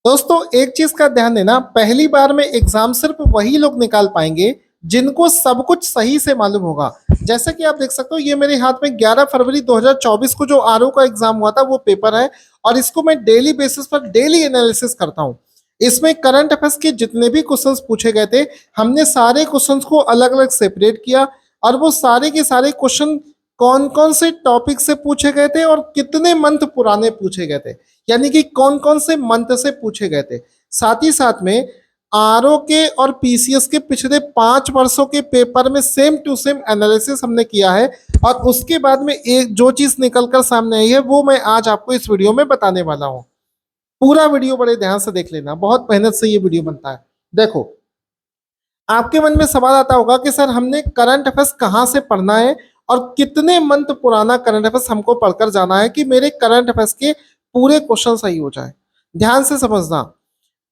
दोस्तों एक चीज का ध्यान देना, पहली बार में एग्जाम सिर्फ वही लोग निकाल पाएंगे जिनको सब कुछ सही से मालूम होगा। जैसे कि आप देख सकते हो, ये मेरे हाथ में 11 फरवरी 2024 को जो आरओ का एग्जाम हुआ था वो पेपर है, और इसको मैं डेली बेसिस पर डेली एनालिसिस करता हूँ। इसमें करंट अफेयर्स के जितने भी क्वेश्चंस पूछे गए थे, हमने सारे क्वेश्चंस को अलग अलग सेपरेट किया, और वो सारे के सारे क्वेश्चन कौन कौन से टॉपिक से पूछे गए थे और कितने मंथ पुराने पूछे गए थे, यानी कि कौन कौन से मंथ से पूछे गए थे। साथ ही साथ में आरओ के और पीसीएस के पिछले 5 वर्षों के पेपर में सेम टू सेम एनालिसिस हमने किया है, और उसके बाद में एक जो चीज निकल कर सामने आई है वो मैं आज आपको इस वीडियो में बताने वाला हूँ। पूरा वीडियो बड़े ध्यान से देख लेना, बहुत मेहनत से ये वीडियो बनता है। देखो, आपके मन में सवाल आता होगा कि सर हमने करंट अफेयर्स कहाँ से पढ़ना है और कितने मंथ पुराना करंट अफेयर्स हमको पढ़कर जाना है कि मेरे करंट अफेयर्स के पूरे क्वेश्चन सही हो जाए। ध्यान से समझना,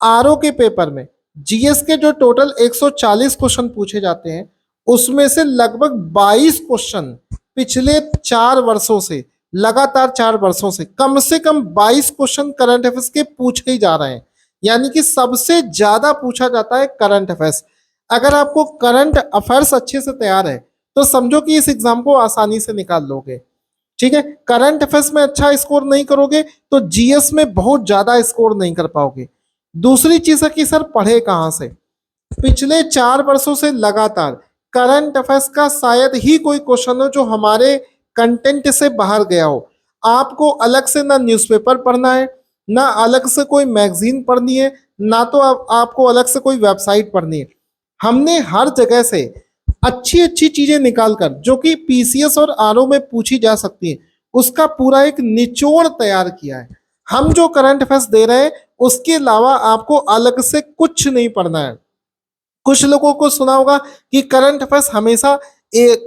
आरओ के पेपर में जीएस के जो टोटल 140 क्वेश्चन पूछे जाते हैं, उसमें से लगभग 22 क्वेश्चन पिछले 4 वर्षों से, लगातार 4 वर्षों से कम 22 क्वेश्चन करंट अफेयर्स के पूछे ही जा रहे हैं। यानी कि सबसे ज्यादा पूछा जाता है करंट अफेयर्स। अगर आपको करंट अफेयर्स अच्छे से तैयार है तो समझो कि इस एग्जाम को आसानी से निकाल लोगे। ठीक है, करंट अफेयर्स में अच्छा स्कोर नहीं करोगे तो जीएस में बहुत ज्यादा स्कोर नहीं कर पाओगे। दूसरी चीज है कि सर पढ़े कहां से। पिछले 4 वर्षों से लगातार करंट अफेयर्स का शायद ही कोई क्वेश्चन हो जो हमारे कंटेंट से बाहर गया हो। आपको अलग से ना न्यूज़पेपर पढ़ना है, ना अलग से कोई मैगजीन पढ़नी है, ना तो आपको अलग से कोई वेबसाइट पढ़नी है। हमने हर जगह से अच्छी अच्छी चीजें निकालकर, जो कि पीसीएस और आरओ में पूछी जा सकती है, उसका पूरा एक निचोड़ तैयार किया है। हम जो करंट अफेयर्स दे रहे हैं उसके अलावा आपको अलग से कुछ नहीं पढ़ना है। कुछ लोगों को सुना होगा कि करंट अफेयर्स हमेशा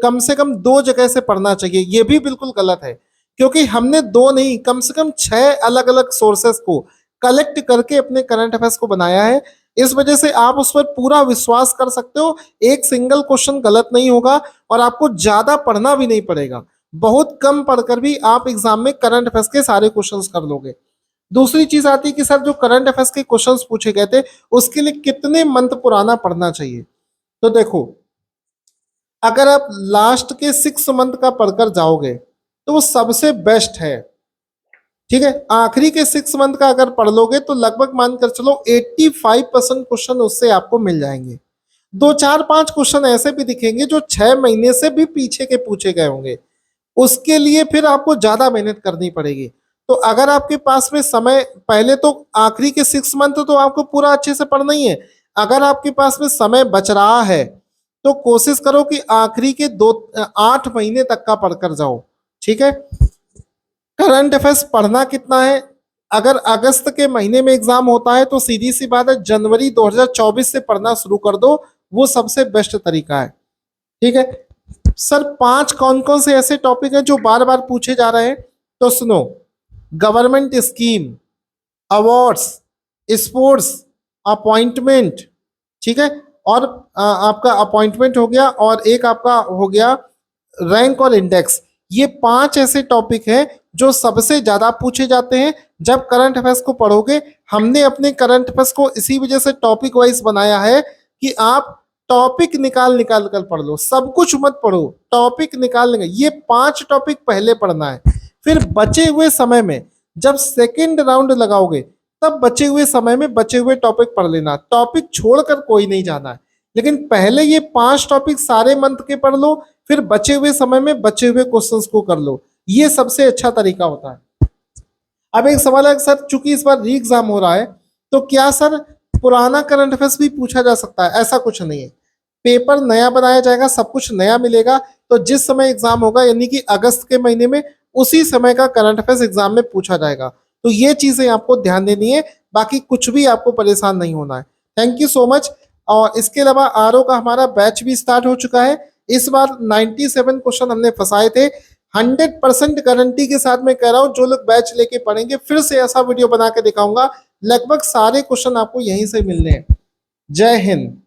कम से कम 2 जगह से पढ़ना चाहिए, ये भी बिल्कुल गलत है। क्योंकि हमने 2 नहीं, कम से कम 6 अलग अलग सोर्सेस को कलेक्ट करके अपने करंट अफेयर्स को बनाया है। इस वजह से आप उस पर पूरा विश्वास कर सकते हो, एक सिंगल क्वेश्चन गलत नहीं होगा, और आपको ज्यादा पढ़ना भी नहीं पड़ेगा। बहुत कम पढ़कर भी आप एग्जाम में करंट अफेयर्स के सारे क्वेश्चंस कर लोगे। दूसरी चीज आती है कि सर जो करंट अफेयर्स के क्वेश्चंस पूछे गए थे उसके लिए कितने मंथ पुराना पढ़ना चाहिए। तो देखो, अगर आप लास्ट के 6 मंथ का पढ़कर जाओगे तो वो सबसे बेस्ट है। ठीक है, आखिरी के 6 मंथ का अगर पढ़ लोगे तो लगभग मानकर चलो 85% क्वेश्चन उससे आपको मिल जाएंगे। 2 4 5 क्वेश्चन ऐसे भी दिखेंगे जो 6 महीने से भी पीछे के पूछे गए होंगे, उसके लिए फिर आपको ज्यादा मेहनत करनी पड़ेगी। तो अगर आपके पास में समय, पहले तो आखिरी के 6 मंथ तो आपको पूरा अच्छे से पढ़ना ही है। अगर आपके पास में समय बच रहा है तो कोशिश करो कि आखिरी के 8 महीने तक का पढ़कर जाओ। ठीक है, करंट अफेयर्स पढ़ना कितना है, अगर अगस्त के महीने में एग्जाम होता है तो सीधी सी बात है जनवरी 2024 से पढ़ना शुरू कर दो, वो सबसे बेस्ट तरीका है। ठीक है सर, 5 कौन कौन से ऐसे टॉपिक हैं जो बार बार पूछे जा रहे हैं, तो सुनो। Government scheme, awards, sports, appointment. ठीक है, और आपका अपॉइंटमेंट हो गया, और एक आपका हो गया रैंक और इंडेक्स। ये 5 ऐसे टॉपिक हैं जो सबसे ज्यादा पूछे जाते हैं जब करंट अफेयर्स को पढ़ोगे। हमने अपने करंट अफेयर्स को इसी वजह से टॉपिक वाइज बनाया है कि आप टॉपिक निकाल निकाल कर पढ़ लो, सब कुछ मत पढ़ो, टॉपिक निकाल लेंगे। ये 5 टॉपिक पहले पढ़ना है, फिर बचे हुए समय में जब सेकेंड राउंड लगाओगे तब बचे हुए समय में बचे हुए टॉपिक पढ़ लेना। टॉपिक छोड़कर कोई नहीं जाना है, लेकिन पहले ये 5 टॉपिक सारे मंथ के पढ़ लो, फिर बचे हुए समय में बचे हुए क्वेश्चंस को कर लो। ये सबसे अच्छा तरीका होता है। अब एक सवाल है सर, चूंकि इस बार री एग्जाम हो रहा है तो क्या सर पुराना करंट अफेयर्स भी पूछा जा सकता है? ऐसा कुछ नहीं है, पेपर नया बनाया जाएगा, सब कुछ नया मिलेगा। तो जिस समय एग्जाम होगा यानी कि अगस्त के महीने में, उसी समय का करंट अफेयर्स एग्जाम में पूछा जाएगा। तो ये चीजें आपको ध्यान देनी है, बाकी कुछ भी आपको परेशान नहीं होना है। Thank you so much. और इसके अलावा आरओ का हमारा बैच भी स्टार्ट हो चुका है। इस बार 97 क्वेश्चन हमने फंसाए थे। 100% गारंटी के साथ मैं कह रहा हूँ, जो लोग बैच लेके पढ़ेंगे फिर से ऐसा वीडियो बना के दिखाऊंगा, लगभग सारे क्वेश्चन आपको यहीं से मिलने हैं। जय हिंद।